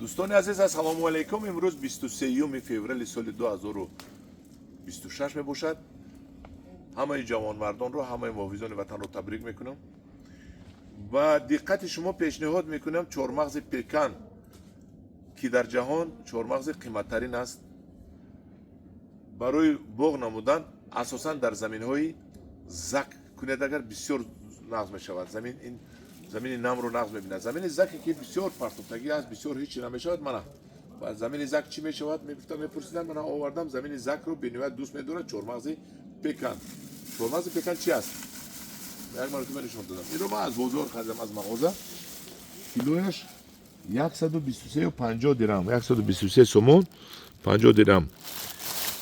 دوستان عزیز السلام علیکم. امروز 23 فوریه سال 2026 می باشد. همه جوانمردان رو، همه محافظان وطن رو تبریک میکنم و دقت شما پیشنهاد میکنم چهارمغز پکن که در جهان چهارمغز قیمت ترین است برای بوق نمودن اساسا در زمین های زک کنید اگر بسیار نقض می شود. زمین نم رو نقض میبیند. زمین زکی که بسیار پرتوتگی است، بسیار هیچی نمیشود. من و زمین زک چی میشود میگفتم میپرسیدن، من آوردم زمین زک رو به نوبت دوست میداره چهارمغز پکن. چهارمغز پکن چی است؟ یک مرتبه نشون دادم. این رو من از بازار خریدم، از مغازه. کیلویش 123 و 50 درم، 123 سومون 50 درم.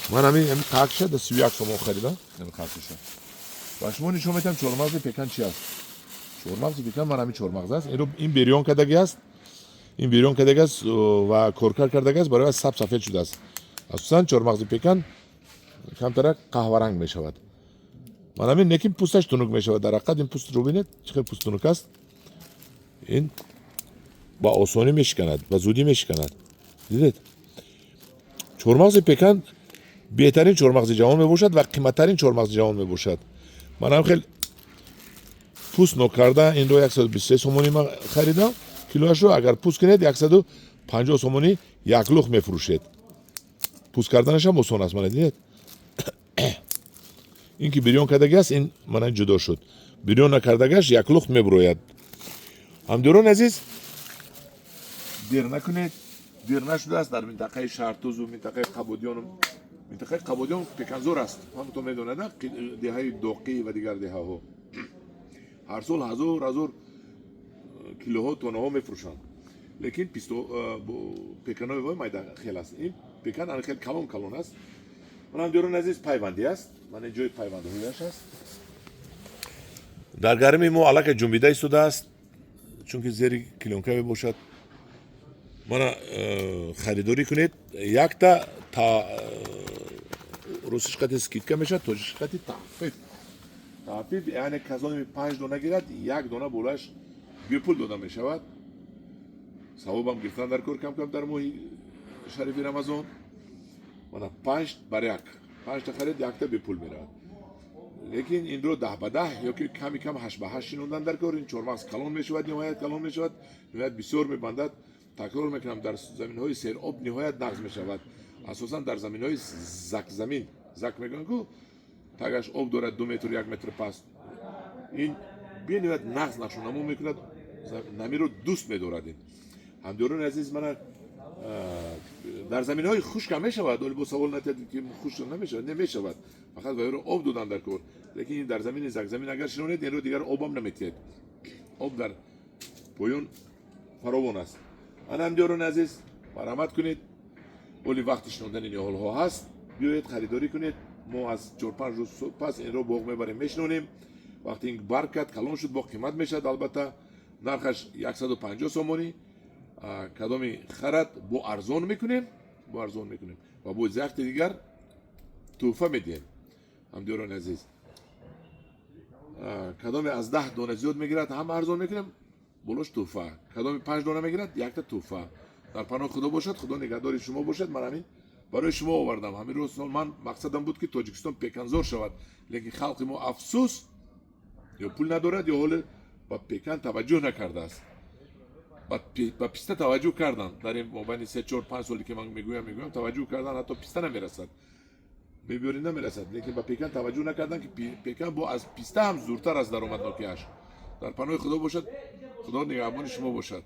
من همین تاکش ده 31 سومون خریدم. این خاطرش. و شما نشون میدم چهارمغز پکن چی است. چهارمغز پکن من همین چهارمغز است. این بریون کردگی است. این بیرون کردگی است و کرکر کردگی است، برای سفید شده است. اساساً چهارمغز پکن کمتر قهوه رنگ می شود. من همین نکیم پوستش تنک می شود. در حقیقت این پوست رو ببینید چقدر پوست تنک است. این با آسانی میشکند، با زودی میشکند. دیدید؟ چهارمغز پکن بهترین چهارمغز جهان می باشد و قیمت ترین چهارمغز جهان می باشد. من هم خیلی پوست نو کرده این رو 123 سومونی من خریدم. کیلوش رو اگر پوست کنید 150 سومونی یک لخت میفروشید. پوست کردنش هم آسان است. من دیدید؟ این که بریون کردگی است، این من جدا شد. بریون نکردگیش یک لخت میبروید. همداران عزیز، دیر نکنید. دیر نشده است. در منطقه شهرتوز و منطقه قبادیان پکنزور است. همونطور میدونید دههای دوقی و دیگر دهه ها هر سال هزار کیلوها تونها میفروشند. لیکن پکن های مایده خیلی است. این پکن خیلی کلان است. من هم دیرون عزیز پیوندی است. من اینجای پیونده هایش است. در گرمی ما علاقه جنبیده ایستاده است، چون که زیر کلونکه باشد. من خریداری کنید. یک تا روسش قطع سکیتکه میشد، توجش قطع تحفیف یعنی کسانی 5 دونه گیرد، یک دونه بولش بیپول داده می شود. ثواب هم گرفتن در کار کم در ماه شریف رمضان. من 5 بر 1 5 تا خرید، یک تا بیپول می رود. لیکن این رو 10 به 10 یا که کم 8 به 8 شنوندن در کار. این چهارمغز کلان می شود، نهایت کلان می شود، نهایت بسیار می بندد. تکرار میکنم در زمین های سیراب نهایت نقض می شود. اساسا در زمین های زک میگن که تگش آب دارد 2 متر 1 متر پس، این بینویت نقض نشونمون میکند، نمی رو دوست میدارد. این همداران عزیز، من در زمین های خشک هم میشود، ولی با سوال نتید که خشک نمیشود، فقط باید آب دادن در کار. لیکن این در زمین زک زمین اگر شنونید این رو دیگر آب هم نمیتید. آب در پایون فراوان است. من همداران عزیز مرحمت کنید، ولی وقت شنوندن این حال ها هست، بیایید خریداری کنید. ما از 4-5 روز پس این رو بوق میبریم میشنونیم. وقتی این برکت کلان شد با قیمت میشد. البته نرخش 150 سومونی. کدامی خرد با ارزان میکنیم و با زخت دیگر توفه میدیم. همداران عزیز، کدامی از 10 دانه زیاد میگیرد هم ارزان میکنیم، بولش توفه. کدامی 5 دانه میگیرد یک تا توفه. در پناه خدا باشد، خدا نگهدار شما باشد. من همین برای شما آوردم. همین روز من مقصدم بود که تاجیکستان پکنزور شود، لیکن خلق ما افسوس یا پول ندارد یا حال با پکن توجه نکرده است. با پیسته توجه کردن. در این مابین 3-4-5 سالی که من میگویم توجه کردن، حتی پیسته نمیرسد، میبرین نمیرسد، لیکن با پکن توجه نکردن که پکن با از پیسته هم زورتر از درآمدناکیش. در پناه خدا باشد، خدا نگهبان شما باشد.